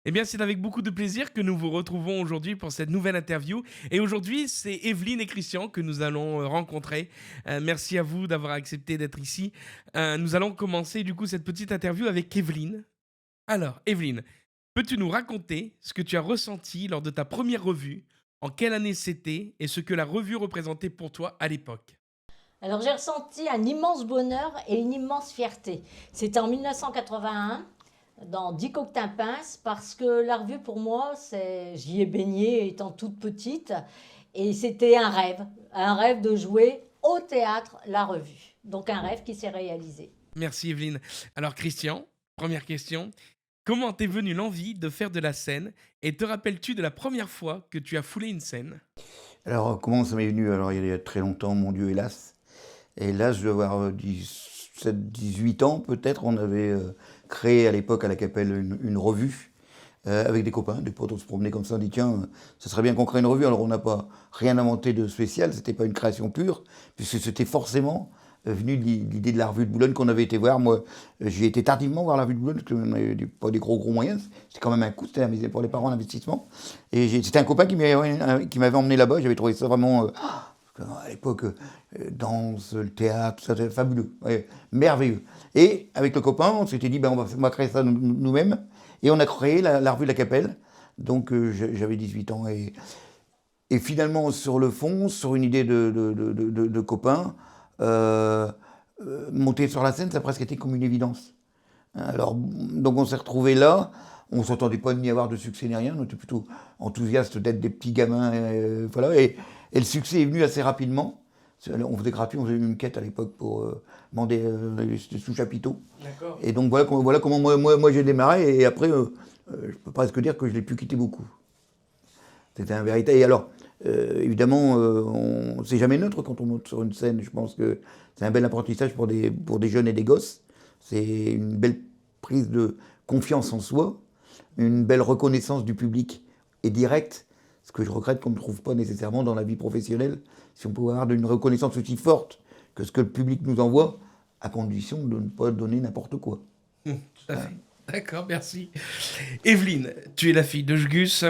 Eh bien, c'est avec beaucoup de plaisir que nous vous retrouvons aujourd'hui pour cette nouvelle interview. Et aujourd'hui, c'est Evelyne et Christian que nous allons rencontrer. Merci à vous d'avoir accepté d'être ici. Nous allons commencer du coup cette petite interview avec Evelyne. Alors, Evelyne, peux-tu nous raconter ce que tu as ressenti lors de ta première revue, en quelle année c'était et ce que la revue représentait pour toi à l'époque? Alors j'ai ressenti un immense bonheur et une immense fierté. C'était en 1981 dans Dick Octapince parce que la revue pour moi, j'y ai baigné étant toute petite et c'était un rêve de jouer au théâtre la revue. Donc un rêve qui s'est réalisé. Merci Evelyne. Alors Christian, première question. Comment t'est venue l'envie de faire de la scène et te rappelles-tu de la première fois que tu as foulé une scène? Alors, comment ça m'est venu? Alors, il y a très longtemps, mon Dieu, hélas. Hélas, je dois avoir 17, 18 ans peut-être. On avait créé à l'époque à la Capelle une revue avec des copains. Des potes, on se promenait comme ça, on dit tiens, ça serait bien qu'on crée une revue. Alors, on n'a pas rien inventé de spécial, c'était pas une création pure, puisque c'était forcément venu de l'idée de la revue de Boulogne qu'on avait été voir. Moi, j'y été tardivement voir la revue de Boulogne, parce qu'on n'avait pas des gros moyens. C'était quand même un coût, c'était pour les parents un investissement. Et c'était un copain qui m'avait emmené là-bas. J'avais trouvé ça vraiment, à l'époque, danse, le théâtre, ça c'était fabuleux, ouais, merveilleux. Et avec le copain, on s'était dit, ben, on va créer ça nous-mêmes. Et on a créé la revue de la Capelle. Donc j'avais 18 ans. Et finalement, sur le fond, sur une idée de copain, euh, monter sur la scène, ça a presque été comme une évidence. Alors, donc on s'est retrouvés là. On ne s'attendait pas ni à avoir de succès ni rien. On était plutôt enthousiastes d'être des petits gamins. Voilà. Et le succès est venu assez rapidement. On faisait gratuit, on faisait une quête à l'époque pour demander des sous-chapiteaux. D'accord. Et donc voilà comment moi j'ai démarré. Et après, je peux presque dire que je l'ai plus quitté beaucoup. C'était un véritable. Et alors, évidemment, c'est jamais neutre quand on monte sur une scène. Je pense que c'est un bel apprentissage pour des jeunes et des gosses. C'est une belle prise de confiance en soi, une belle reconnaissance du public et directe, ce que je regrette qu'on ne trouve pas nécessairement dans la vie professionnelle. Si on pouvait avoir une reconnaissance aussi forte que ce que le public nous envoie, à condition de ne pas donner n'importe quoi. Tout à fait. D'accord, merci. Evelyne, tu es la fille de Jgus.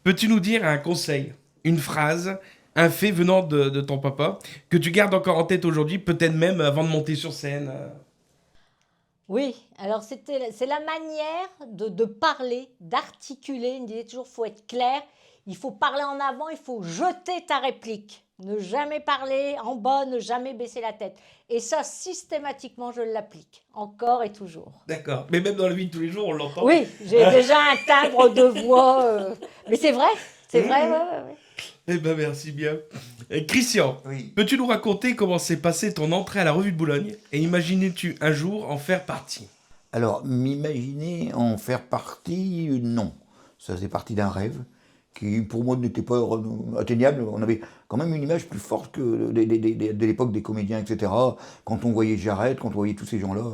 Peux-tu nous dire un conseil, une phrase, un fait venant de ton papa que tu gardes encore en tête aujourd'hui, peut-être même avant de monter sur scène? Oui, alors c'est la manière de parler, d'articuler. Il me disait toujours, il faut être clair, il faut parler en avant, il faut jeter ta réplique. Ne jamais parler en bas, ne jamais baisser la tête. Et ça, systématiquement, je l'applique, encore et toujours. D'accord. Mais même dans la vie de tous les jours, on l'entend. Oui, j'ai déjà un timbre de voix, mais c'est vrai, ouais, ouais, ouais. Eh ben merci bien. Christian, Oui. peux-tu nous raconter comment s'est passée ton entrée à la revue de Boulogne et imagines-tu un jour en faire partie? Alors, m'imaginer en faire partie, non. Ça faisait partie d'un rêve qui, pour moi, n'était pas atteignable. On avait quand même une image plus forte que de l'époque des comédiens, etc. Quand on voyait Jarret, quand on voyait tous ces gens-là,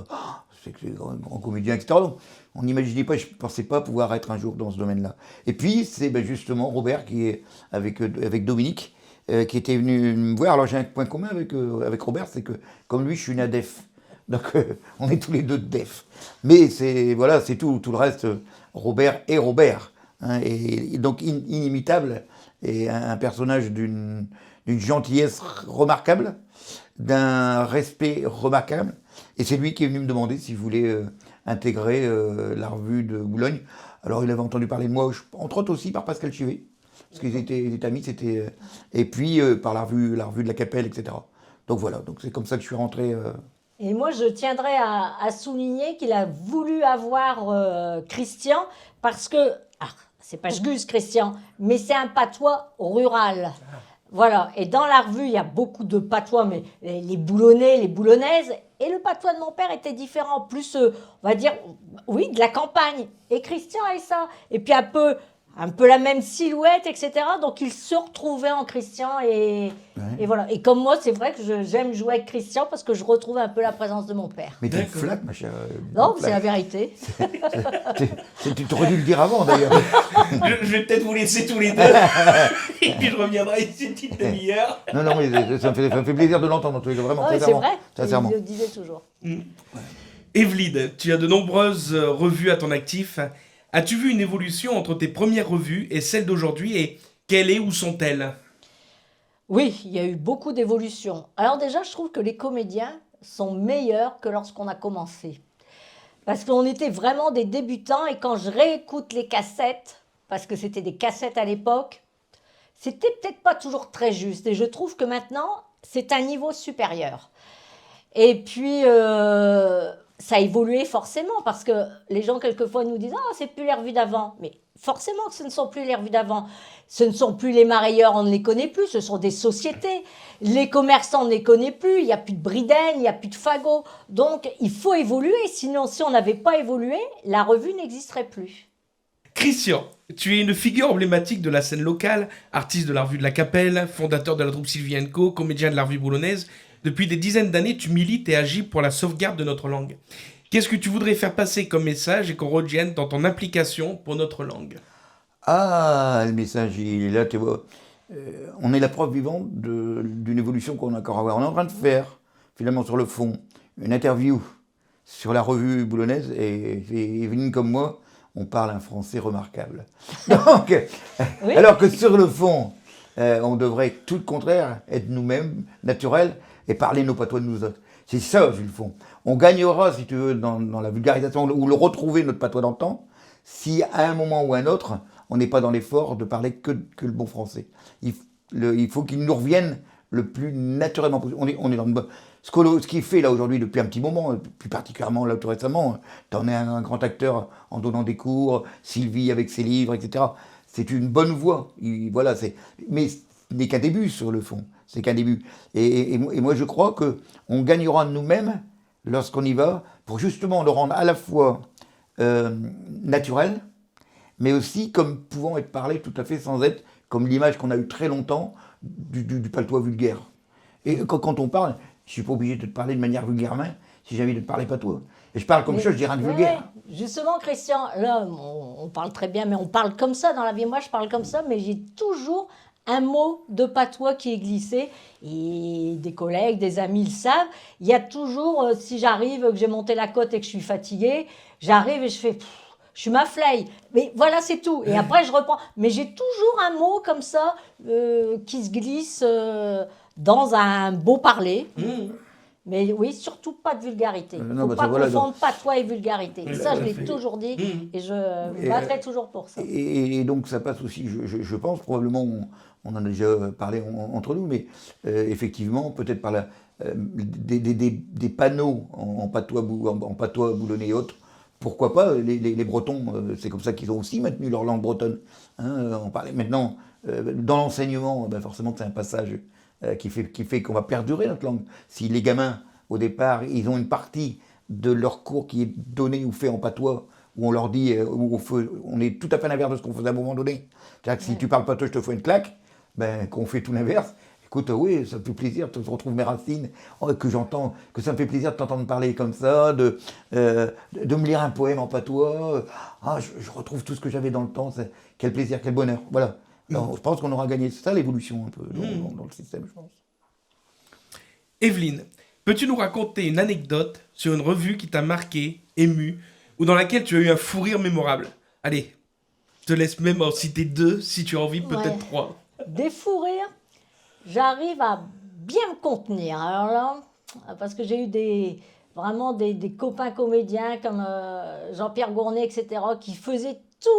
c'est que les grands comédiens, etc. Donc, on n'imaginait pas, je ne pensais pas pouvoir être un jour dans ce domaine-là. Et puis, c'est justement Robert qui est avec Dominique, qui était venu me voir. Alors, j'ai un point commun avec Robert, c'est que, comme lui, je suis né à Def. Donc on est tous les deux de def. Mais c'est voilà, c'est tout le reste, Robert et Robert. Hein, et donc inimitable, et un personnage d'une gentillesse remarquable, d'un respect remarquable. Et c'est lui qui est venu me demander si je voulais intégrer la revue de Boulogne. Alors il avait entendu parler de moi, entre autres aussi par Pascal Chivet, parce qu'ils étaient amis, et puis par la revue de la Capelle, etc. Donc voilà, donc c'est comme ça que je suis rentré. Et moi, je tiendrais à souligner qu'il a voulu avoir Christian parce que, ah, c'est pas Gus Christian, mais c'est un patois rural. Voilà, et dans la revue, il y a beaucoup de patois, mais les Boulonnais, les Boulonnaises, et le patois de mon père était différent, plus, on va dire, oui, de la campagne. Et Christian avait ça. Et puis un peu la même silhouette, etc. Donc il se retrouvait en Christian et Ouais. voilà. Et comme moi, c'est vrai que j'aime jouer avec Christian parce que je retrouve un peu la présence de mon père. Mais tu me D'accord. flattes, ma chère. Non, c'est la Flatte. vérité. Tu aurais dû le dire avant, d'ailleurs. Je vais peut-être vous laisser tous les deux et puis je reviendrai ici une petite demi-heure. Non, non, mais ça me fait plaisir de l'entendre, en tous les cas, vraiment, Ah oui, c'est sincèrement. vrai. Sincèrement. Il le disait toujours. Evelyne, tu as de nombreuses revues à ton actif. As-tu vu une évolution entre tes premières revues et celles d'aujourd'hui et quelle est ou sont-elles? Oui, il y a eu beaucoup d'évolutions. Alors déjà, je trouve que les comédiens sont meilleurs que lorsqu'on a commencé. Parce qu'on était vraiment des débutants et quand je réécoute les cassettes, parce que c'était des cassettes à l'époque, c'était peut-être pas toujours très juste. Et je trouve que maintenant, c'est un niveau supérieur. Et puis, ça a évolué forcément parce que les gens, quelquefois, nous disent: Ah, c'est plus les revues d'avant. Mais forcément que ce ne sont plus les revues d'avant. Ce ne sont plus les marailleurs, on ne les connaît plus. Ce sont des sociétés. Les commerçants, on ne les connaît plus. Il n'y a plus de Briden, il n'y a plus de Fagot. Donc, il faut évoluer. Sinon, si on n'avait pas évolué, la revue n'existerait plus. Christian, tu es une figure emblématique de la scène locale, artiste de la revue de la Capelle, fondateur de la troupe Sylvie & Co, comédien de la revue boulonnaise. Depuis des dizaines d'années, tu milites et agis pour la sauvegarde de notre langue. Qu'est-ce que tu voudrais faire passer comme message et qu'on retienne dans ton implication pour notre langue? Ah, le message, il est là, tu vois. On est la preuve vivante d'une évolution qu'on a encore à voir. On est en train de faire, finalement, sur le fond, une interview sur la revue boulonnaise et Evelyne comme moi, on parle un français remarquable. Donc, Oui. alors que sur le fond, on devrait tout le contraire, être nous-mêmes, naturels, et parler nos patois de nous autres. C'est ça, sur le fond. On gagnera, si tu veux, dans la vulgarisation, ou le retrouver, notre patois d'antan, si à un moment ou à un autre, on n'est pas dans l'effort de parler que le bon français. Il faut qu'il nous revienne le plus naturellement possible. On est dans ce qui est fait là aujourd'hui depuis un petit moment, plus particulièrement là tout récemment, t'en es un grand acteur en donnant des cours, Sylvie avec ses livres, etc. C'est une bonne voie. Voilà, mais ce n'est qu'un début sur le fond. C'est qu'un début. Et moi je crois qu'on gagnera de nous-mêmes lorsqu'on y va pour justement le rendre à la fois naturel, mais aussi comme pouvant être parlé tout à fait sans être comme l'image qu'on a eue très longtemps du patois vulgaire. Et quand on parle, je suis pas obligé de te parler de manière vulgairement si j'ai envie de te parler patois. Et je parle comme ça, je dis rien de vulgaire. Ouais. Justement, Christian, là, on parle très bien, mais on parle comme ça dans la vie. Moi, je parle comme ça, mais j'ai toujours un mot de patois qui est glissé. Et des collègues, des amis le savent. Il y a toujours, si j'arrive, que j'ai monté la côte et que je suis fatiguée, j'arrive et je fais... Je suis ma fleille. Mais voilà, c'est tout. Et après, je reprends. Mais j'ai toujours un mot comme ça qui se glisse dans un beau parler. Mais oui, surtout pas de vulgarité. Il ne faut pas confondre patois et vulgarité. Ça, je l'ai toujours dit et je me battrai toujours pour ça. Et donc, ça passe aussi, je pense, probablement, on en a déjà parlé entre nous, mais effectivement, peut-être par des panneaux en patois boulonnais et autres. Pourquoi pas, les Bretons, c'est comme ça qu'ils ont aussi maintenu leur langue bretonne. Hein, on parlait maintenant, dans l'enseignement, ben forcément c'est un passage qui fait qu'on va perdurer notre langue. Si les gamins, au départ, ils ont une partie de leur cours qui est donnée ou fait en patois, où on leur dit, on est tout à fait l'inverse de ce qu'on faisait à un moment donné. C'est-à-dire que si tu parles patois, je te fous une claque, ben, qu'on fait tout l'inverse. Écoute, oui, ça me fait plaisir, je retrouve mes racines, que j'entends, que ça me fait plaisir de t'entendre parler comme ça, de me lire un poème en patois. Je retrouve tout ce que j'avais dans le temps, quel plaisir, quel bonheur. Voilà. Alors, je pense qu'on aura gagné. C'est ça l'évolution un peu dans le système, je pense. Evelyne, peux-tu nous raconter une anecdote sur une revue qui t'a marqué, ému, ou dans laquelle tu as eu un fou rire mémorable? Allez, je te laisse même en citer 2, si tu as envie, peut-être 3. Des fous rires, j'arrive à bien me contenir. Alors là, parce que j'ai eu vraiment des copains comédiens comme Jean-Pierre Gournay, etc., qui faisaient tout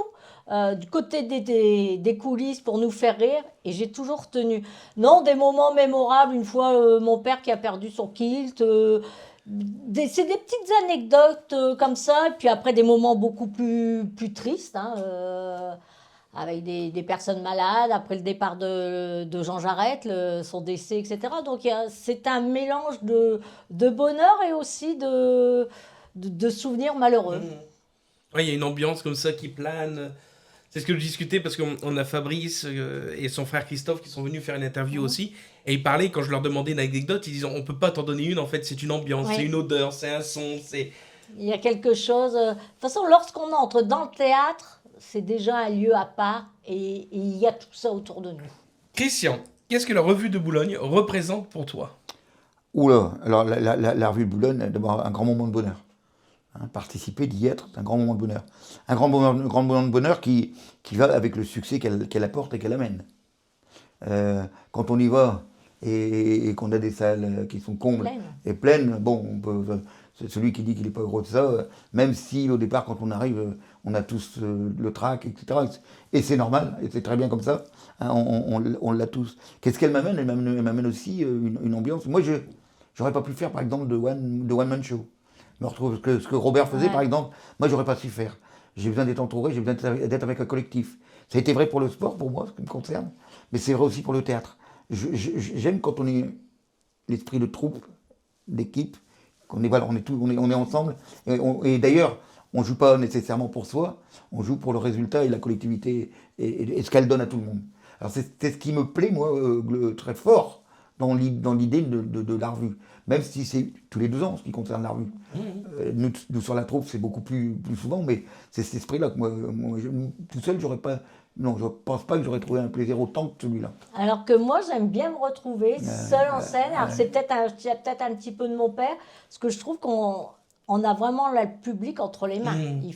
du côté des coulisses pour nous faire rire, et j'ai toujours tenu. Non, des moments mémorables, une fois mon père qui a perdu son kilt, c'est des petites anecdotes comme ça, et puis après des moments beaucoup plus tristes, avec des personnes malades, après le départ de Jean Jarret, son décès, etc. Donc c'est un mélange de bonheur et aussi de souvenirs malheureux. Ouais, il y a une ambiance comme ça qui plane. C'est ce que je discutais parce qu'on a Fabrice et son frère Christophe qui sont venus faire une interview aussi. Et ils parlaient, quand je leur demandais une anecdote, ils disaient on peut pas t'en donner une, en fait, c'est une ambiance, c'est une odeur, c'est un son, c'est... Il y a quelque chose... De toute façon, lorsqu'on entre dans le théâtre, c'est déjà un lieu à part et il y a tout ça autour de nous. Christian, qu'est-ce que la revue de Boulogne représente pour toi? Oula, alors la revue de Boulogne, d'abord un grand moment de bonheur. Hein, participer, d'y être, c'est un grand moment de bonheur. Un grand moment de bonheur qui va avec le succès qu'elle apporte et qu'elle amène. Quand on y va et qu'on a des salles qui sont combles et pleines, bon, c'est celui qui dit qu'il n'est pas heureux de ça, même si au départ, quand on arrive, on a tous le trac, etc. Et c'est normal, et c'est très bien comme ça, hein, on l'a tous. Qu'est-ce qu'elle m'amène? Elle m'amène aussi une ambiance. Moi, je n'aurais pas pu faire, par exemple, de one-man show. Me retrouve ce que Robert faisait, par exemple, moi, j'aurais pas su faire. J'ai besoin d'être entouré, j'ai besoin d'être avec un collectif. Ça a été vrai pour le sport, pour moi, ce qui me concerne, mais c'est vrai aussi pour le théâtre. J'aime quand on est l'esprit de troupe, d'équipe, qu'on est, voilà, on est ensemble. Et d'ailleurs, on ne joue pas nécessairement pour soi, on joue pour le résultat et la collectivité et ce qu'elle donne à tout le monde. Alors c'est ce qui me plaît, moi, très fort dans l'idée de la revue. Même si c'est tous les 2 ans, ce qui concerne la revue. Nous sur la troupe, c'est beaucoup plus souvent, mais c'est cet esprit-là que moi tout seul, j'aurais pas... Non, je ne pense pas que j'aurais trouvé un plaisir autant que celui-là. Alors que moi, j'aime bien me retrouver seule en scène. Alors c'est peut-être un petit peu de mon père, parce que je trouve qu'on a vraiment le public entre les mains. Il n'y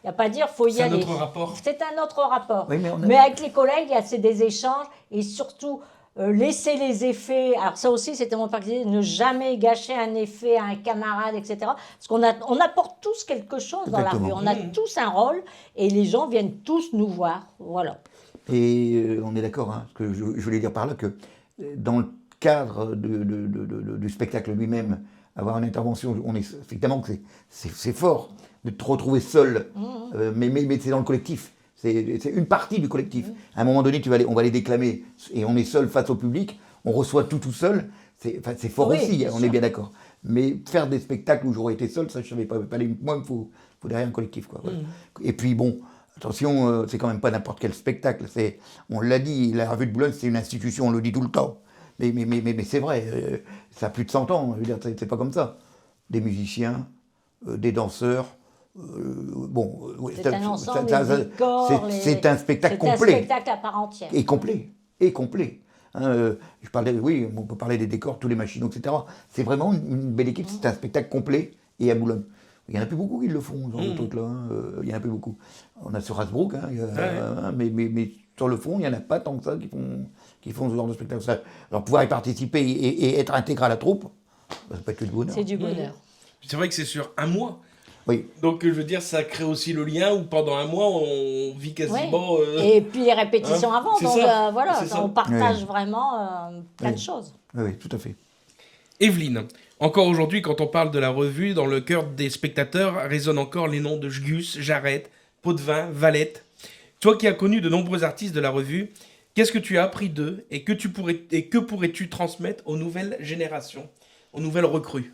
a pas à dire, il faut y aller. C'est un autre rapport. C'est un autre rapport. Oui, mais avec les collègues, c'est des échanges et surtout laisser les effets. Alors ça aussi, c'était mon père qui disait, ne jamais gâcher un effet à un camarade, etc. Parce qu'on apporte tous quelque chose dans la rue. On a tous un rôle et les gens viennent tous nous voir. Voilà. Et on est d'accord, hein, ce que je voulais dire par là, que dans le cadre du spectacle lui-même, avoir une intervention, effectivement que c'est fort de te retrouver seul, mais c'est dans le collectif. C'est une partie du collectif. À un moment donné, on va les déclamer et on est seul face au public, on reçoit tout seul. C'est fort aussi, on est bien d'accord. Mais faire des spectacles où j'aurais été seul, ça je savais pas. Moi, il faut derrière un collectif, quoi. Voilà. Et puis bon, attention, c'est quand même pas n'importe quel spectacle. On l'a dit, la revue de Boulogne, c'est une institution, on le dit tout le temps. Mais c'est vrai, ça a plus de 100 ans, je veux dire, c'est pas comme ça. Des musiciens, des danseurs. C'est un ensemble, c'est un spectacle complet. C'est un spectacle à part entière. Et complet. Hein, on peut parler des décors, tous les machinaux, etc. C'est vraiment une belle équipe, c'est un spectacle complet et à Boulogne. Il n'y en a plus beaucoup qui le font, ce genre de trucs-là. Il y en a plus beaucoup. On a sur Hasbrook, mais sur le fond, il n'y en a pas tant que ça qui font ce genre de spectacle. Alors pouvoir y participer et être intégré à la troupe, ça peut être que du bonheur. C'est du bonheur. C'est vrai que c'est sur un mois. Oui. Donc, je veux dire, ça crée aussi le lien où pendant un mois, on vit quasiment... Et puis les répétitions avant, donc voilà, on partage oui. vraiment plein de choses. Oui, tout à fait. Evelyne, encore aujourd'hui, quand on parle de la revue, dans le cœur des spectateurs résonnent encore les noms de Jgus, Jarret, Potvin, Valette. Toi qui as connu de nombreux artistes de la revue, qu'est-ce que tu as appris d'eux et que pourrais-tu transmettre aux nouvelles générations, aux nouvelles recrues?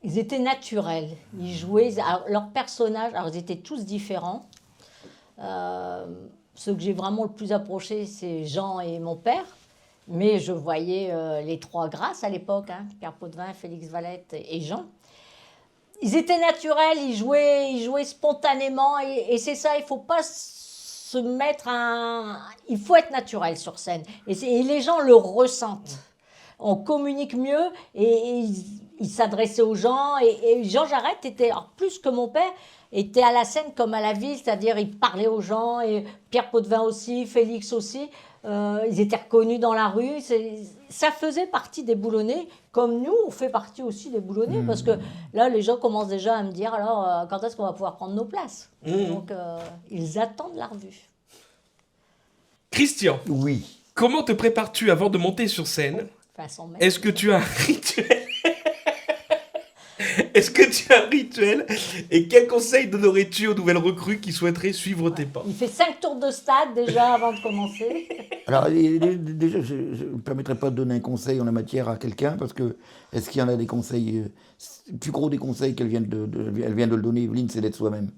Ils étaient naturels. Ils jouaient... leurs personnages, alors ils étaient tous différents. Ceux que j'ai vraiment le plus approchés, c'est Jean et mon père. Mais je voyais les 3 Grâces à l'époque, hein, Pierre Potvin, Félix Valette et Jean. Ils étaient naturels, ils jouaient spontanément. Et c'est ça, il ne faut pas se mettre il faut être naturel sur scène. Et les gens le ressentent. On communique mieux et il s'adressait aux gens. Et Jean Jarret était, alors plus que mon père, était à la scène comme à la ville, c'est-à-dire il parlait aux gens, et Pierre Potvin aussi, Félix aussi. Ils étaient reconnus dans la rue. Ça faisait partie des Boulonnais, comme nous, on fait partie aussi des Boulonnais, parce que là, les gens commencent déjà à me dire, alors, quand est-ce qu'on va pouvoir prendre nos places? Donc, ils attendent la revue. Christian, oui. Comment te prépares-tu avant de monter sur scène? Est-ce que tu as un rituel? Est-ce que tu as un rituel? Et quel conseil donnerais-tu aux nouvelles recrues qui souhaiteraient suivre tes pas? Il fait 5 tours de stade déjà avant de commencer. Alors déjà, je ne me permettrai pas de donner un conseil en la matière à quelqu'un, parce que est-ce qu'il y en a des conseils, le plus gros des conseils qu'elle vient elle vient de le donner, Evelyne, c'est d'être soi-même.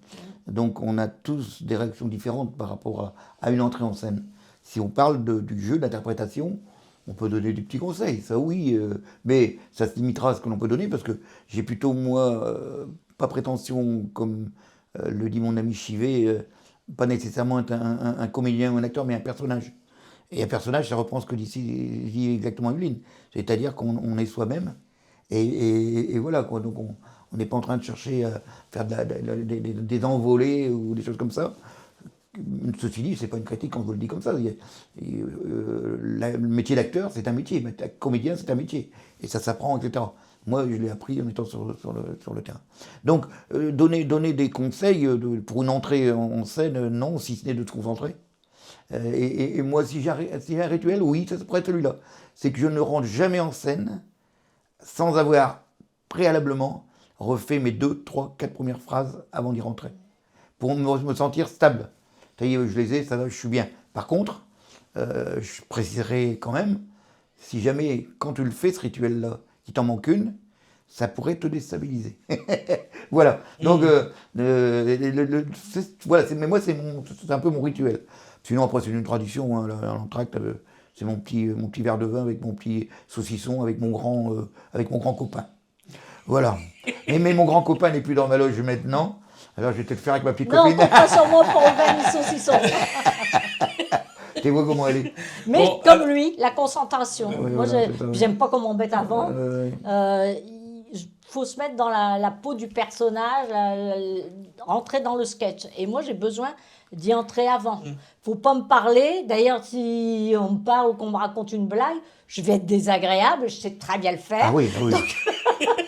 Donc on a tous des réactions différentes par rapport à une entrée en scène. Si on parle du jeu d'interprétation, on peut donner des petits conseils, ça oui, mais ça se limitera à ce que l'on peut donner, parce que j'ai plutôt, moi, pas prétention, comme le dit mon ami Chivet, pas nécessairement être un comédien ou un acteur, mais un personnage. Et un personnage, ça reprend ce que dit exactement Evelyne, c'est-à-dire qu'on est soi-même, et voilà, quoi. Donc On n'est pas en train de chercher à faire des envolées ou des choses comme ça. Ceci dit, c'est pas une critique quand je vous le dis comme ça. Le métier d'acteur, c'est un métier. Comédien, c'est un métier. Et ça s'apprend, etc. Moi, je l'ai appris en étant sur le terrain. Donc, donner des conseils pour une entrée en scène, non, si ce n'est de se concentrer. Et moi, si j'ai un rituel, oui, ça pourrait être celui-là. C'est que je ne rentre jamais en scène sans avoir préalablement refait mes 2, 3, 4 premières phrases avant d'y rentrer. Pour me sentir stable. Ça y est, je les ai, ça va, je suis bien. Par contre, je préciserai quand même, si jamais, quand tu le fais, ce rituel-là, qu'il t'en manque une, ça pourrait te déstabiliser. Voilà. Donc, voilà, mais moi, c'est un peu mon rituel. Sinon, après, c'est une tradition, hein, l'entracte, c'est mon petit verre de vin avec mon petit saucisson, avec mon grand copain. Voilà. Mais mon grand copain n'est plus dans ma loge maintenant. Alors, je vais peut-être le faire avec ma petite Non, copine. compte pas sur moi pour le vin et saucisson. Tu vois comment elle est. Mais Bon, comme lui, la concentration. Oui, Moi, voilà, c'est ça, oui. j'aime pas qu'on m'embête avant. Ouais. Il faut se mettre dans la peau du personnage, rentrer dans le sketch. Et moi, j'ai besoin d'y entrer avant. Faut pas me parler. D'ailleurs, si on me parle ou qu'on me raconte une blague, je vais être désagréable. Je sais très bien le faire. Ah oui, ah oui.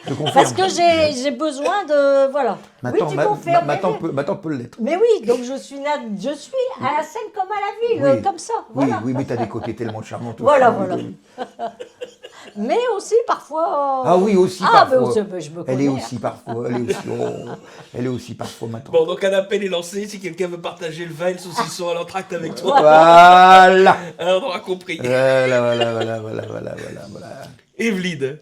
Je confirme. Parce que j'ai besoin de... Voilà. Maintenant, oui, tu confirmes. maintenant peut l'être. Mais oui, donc je suis à la scène comme à la ville, Oui. comme ça. Oui, Voilà. oui, mais t'as des côtés tellement charmants. Aussi. Voilà. Mais aussi parfois... Ah oui, aussi Ah, mais parfois. aussi, je me connais. Elle est aussi parfois. Elle est aussi parfois maintenant. Bon, donc un appel est lancé si quelqu'un veut partager le vin et le saucisson à l'entracte avec toi. Voilà. Alors, on aura compris. Voilà. Evelyne,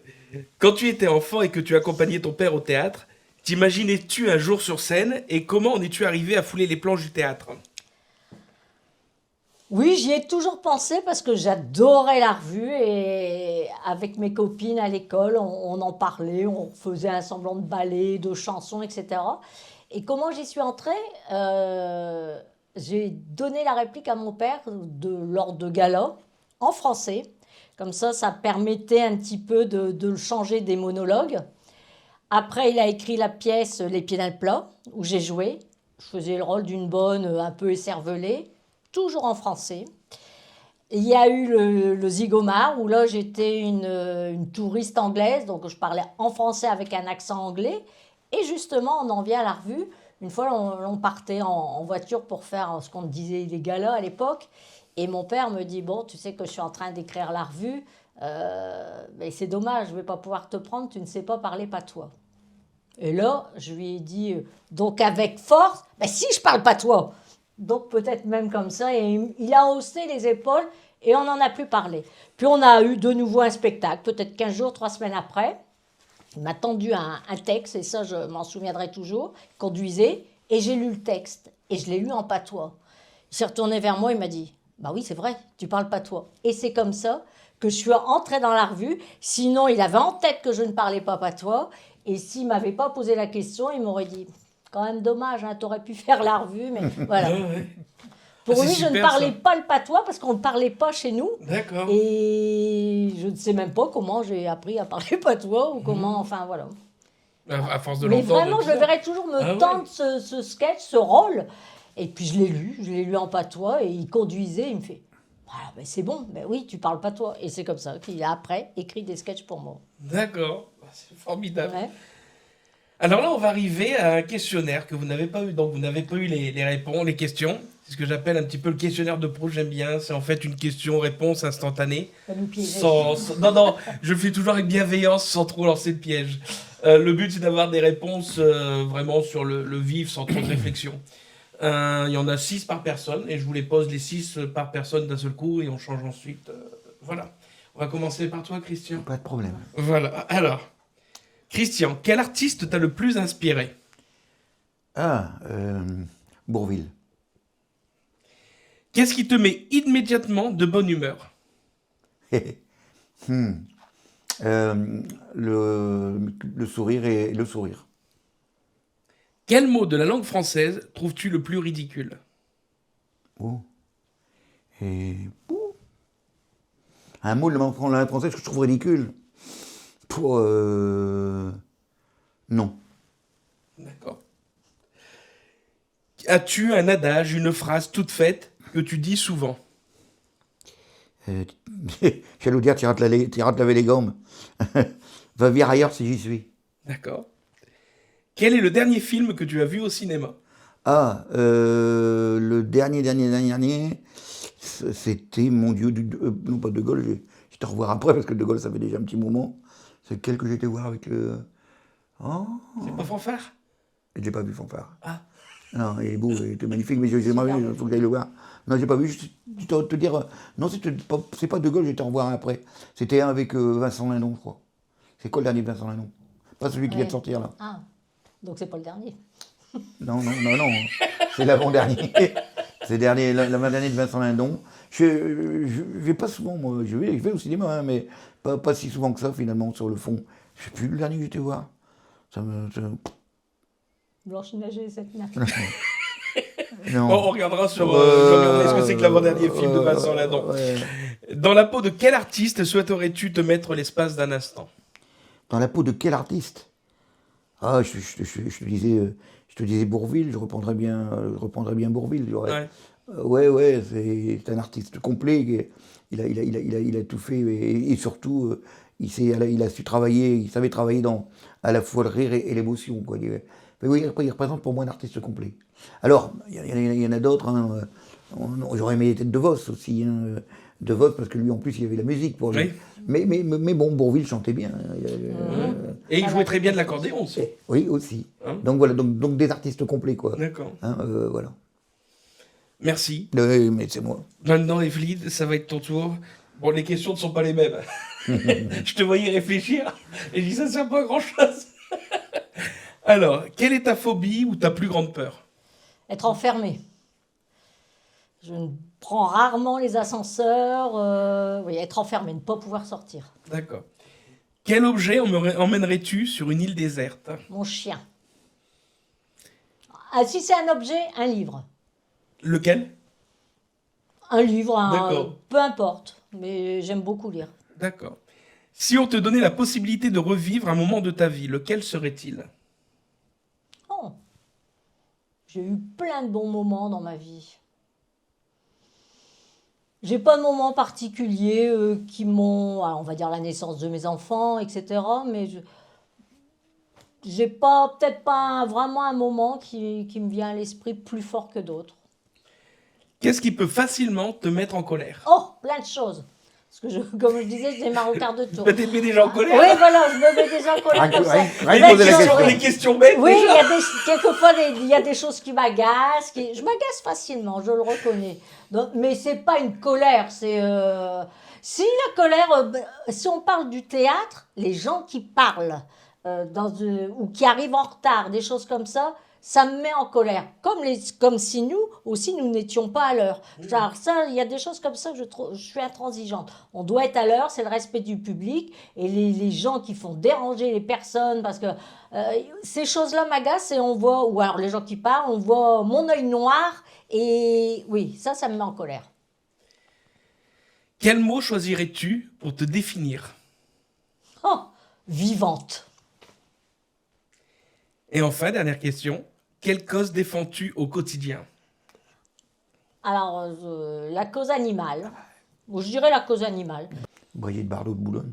quand tu étais enfant et que tu accompagnais ton père au théâtre, t'imaginais-tu un jour sur scène et comment en es-tu arrivé à fouler les planches du théâtre? Oui, j'y ai toujours pensé parce que j'adorais la revue et avec mes copines à l'école, on en parlait, on faisait un semblant de ballet, de chansons, etc. Et comment j'y suis entrée j'ai donné la réplique à mon père lors de gala en français. Comme ça permettait un petit peu de le changer des monologues. Après, il a écrit la pièce Les pieds dans le plat, où j'ai joué. Je faisais le rôle d'une bonne un peu écervelée, toujours en français. Il y a eu le Zigomar, où là, j'étais une touriste anglaise, donc je parlais en français avec un accent anglais. Et justement, on en vient à la revue. Une fois, on partait en voiture pour faire ce qu'on disait les galas à l'époque. Et mon père me dit, bon, tu sais que je suis en train d'écrire la revue, mais c'est dommage, je ne vais pas pouvoir te prendre, tu ne sais pas parler patois. Et là, je lui ai dit, donc avec force, si je parle patois. Donc peut-être même comme ça, et il a haussé les épaules et on n'en a plus parlé. Puis on a eu de nouveau un spectacle, peut-être 15 jours, 3 semaines après. Il m'a tendu un texte, et ça je m'en souviendrai toujours, il conduisait, et j'ai lu le texte, et je l'ai lu en patois. Il s'est retourné vers moi, il m'a dit, bah oui c'est vrai, tu parles patois. Et c'est comme ça que je suis entrée dans la revue, sinon il avait en tête que je ne parlais pas patois, et s'il ne m'avait pas posé la question, il m'aurait dit, quand même dommage, hein, tu aurais pu faire la revue, mais voilà. Ouais. Pour C'est lui, je ne super, parlais ça. pas le patois parce qu'on ne parlait pas chez nous. D'accord. Et je ne sais même pas comment j'ai appris à parler patois ou comment, enfin voilà. À force de Mais l'entendre. vraiment, je le verrais toujours me Ah ouais. tendre ce sketch, ce rôle. Et puis je l'ai lu en patois et il conduisait, il me fait voilà, ben c'est bon, ben oui, tu parles patois. Et c'est comme ça qu'il a après écrit des sketchs pour moi. D'accord. C'est formidable. Ouais. Alors là, on va arriver à un questionnaire que vous n'avez pas eu. Donc, vous n'avez pas eu les réponses, les questions. C'est ce que j'appelle un petit peu le questionnaire de pro, j'aime bien. C'est en fait une question-réponse instantanée. Ça nous piégeait. Non, je le fais toujours avec bienveillance, sans trop lancer de piège. Le but, c'est d'avoir des réponses vraiment sur le vif, sans trop de réflexion. Il y en a 6 par personne, et je vous les pose les 6 par personne d'un seul coup, et on change ensuite. Voilà. On va commencer par toi, Christian. Pas de problème. Voilà. Alors, Christian, quel artiste t'a le plus inspiré? Bourvil. Qu'est-ce qui te met immédiatement de bonne humeur? Le sourire et le sourire. Quel mot de la langue française trouves-tu le plus ridicule? Oh. Et... ouh. Un mot de la langue française que je trouve ridicule. Non. As-tu un adage, une phrase toute faite que tu dis souvent? J'allais vous dire, tu iras te laver les gants. Va vivre ailleurs si j'y suis. D'accord. Quel est le dernier film que tu as vu au cinéma? Ah, le dernier, c'était, mon Dieu, non pas De Gaulle, je te revoir après, parce que De Gaulle, ça fait déjà un petit moment. C'est lequel que j'ai été voir avec le... Oh, C'est pas Fanfare? j'ai pas vu Fanfare. Ah. Non, il est beau, il était magnifique, mais j'ai mal vu, il faut que j'aille le voir. Non, j'ai pas vu, je te dire, non, c'est pas De Gaulle, j'ai été en voir un après. C'était un avec Vincent Lindon, je crois. C'est quoi le dernier de Vincent Lindon? Pas celui qui vient de sortir, là. Ah, donc c'est pas le dernier. Non, c'est l'avant-dernier. C'est l'avant-dernier de Vincent Lindon. Je vais pas souvent, moi, je vais au cinéma, hein, mais pas si souvent que ça, finalement, sur le fond. Je sais plus le dernier que j'étais voir. Blanche-Neige et cette nappe. Non. On regardera sur... je regarderai ce que c'est que l'avant-dernier film de Vincent Lindon. Ouais. Dans la peau de quel artiste souhaiterais-tu te mettre l'espace d'un instant? Dans la peau de quel artiste? Ah, je te disais Bourvil, je reprendrais bien Bourvil. Ouais, c'est un artiste complet. Il a tout fait et surtout, il a su travailler, il savait travailler dans à la fois le rire et l'émotion, quoi. Mais oui, il représente pour moi un artiste complet. Alors, il y en a d'autres. Hein. J'aurais aimé les Têtes de Vos aussi. Hein. De Vos, parce que lui, en plus, il y avait la musique pour lui. Oui. Mais bon, Bourvil chantait bien. Et il jouait très bien de l'accordéon aussi. Oui, aussi. Hein? Donc voilà, donc des artistes complets, quoi. D'accord. Hein, voilà. Merci. Mais c'est moi. Maintenant, Evelyne, ça va être ton tour. Bon, les questions ne sont pas les mêmes. Je te voyais réfléchir et je dis ça ne sert pas à grand-chose. Alors, quelle est ta phobie ou ta plus grande peur? Être enfermé. Je ne prends rarement les ascenseurs. Oui, être enfermé, ne pas pouvoir sortir. D'accord. Quel objet emmènerais-tu sur une île déserte? Mon chien. Ah, si c'est un objet, un livre. Lequel? Un livre, D'accord. peu importe. Mais j'aime beaucoup lire. D'accord. Si on te donnait la possibilité de revivre un moment de ta vie, lequel serait-il? Oh. J'ai eu plein de bons moments dans ma vie. J'ai pas de moment particulier qui m'ont, on va dire la naissance de mes enfants, etc. Mais j'ai peut-être pas vraiment un moment qui me vient à l'esprit plus fort que d'autres. Qu'est-ce qui peut facilement te mettre en colère? Oh, plein de choses. Parce que, comme je disais, je démarre au quart de tour. Tu t'es mis déjà en colère? Oui, voilà, je me mets déjà en colère comme ça. Rien que poser la question. Les questions bêtes, Oui, déjà. quelquefois, il y a des choses qui m'agacent. Je m'agace facilement, je le reconnais. Donc, mais c'est pas une colère. Si la colère, si on parle du théâtre, les gens qui parlent ou qui arrivent en retard, des choses comme ça me met en colère. Comme si nous aussi, nous n'étions pas à l'heure. Alors ça, il y a des choses comme ça que je suis intransigeante. On doit être à l'heure, c'est le respect du public. Et les gens qui font déranger les personnes, parce que ces choses-là m'agacent et on voit, ou alors les gens qui parlent, on voit mon œil noir. Et oui, ça me met en colère. Quel mot choisirais-tu pour te définir? Oh, vivante. Et enfin, dernière question, quelle cause défends-tu au quotidien? Alors, la cause animale. Bon, je dirais la cause animale. Boyer de Bardot de Boulogne.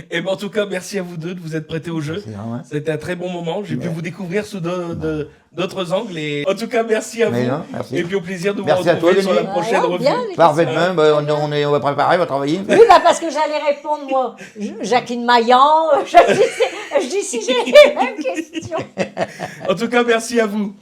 Et ben en tout cas, merci à vous deux de vous être prêtés au jeu. C'était un très bon moment. J'ai pu vous découvrir sous d'autres angles. Et en tout cas, merci à vous. Merci. Et puis au plaisir de vous Merci à toi, retrouver sur la Denis. prochaine revue. Parfaitement, on va préparer, on va travailler. Oui, parce que j'allais répondre, moi, Jacqueline Maillan. Je dis si j'ai les mêmes questions. En tout cas, merci à vous.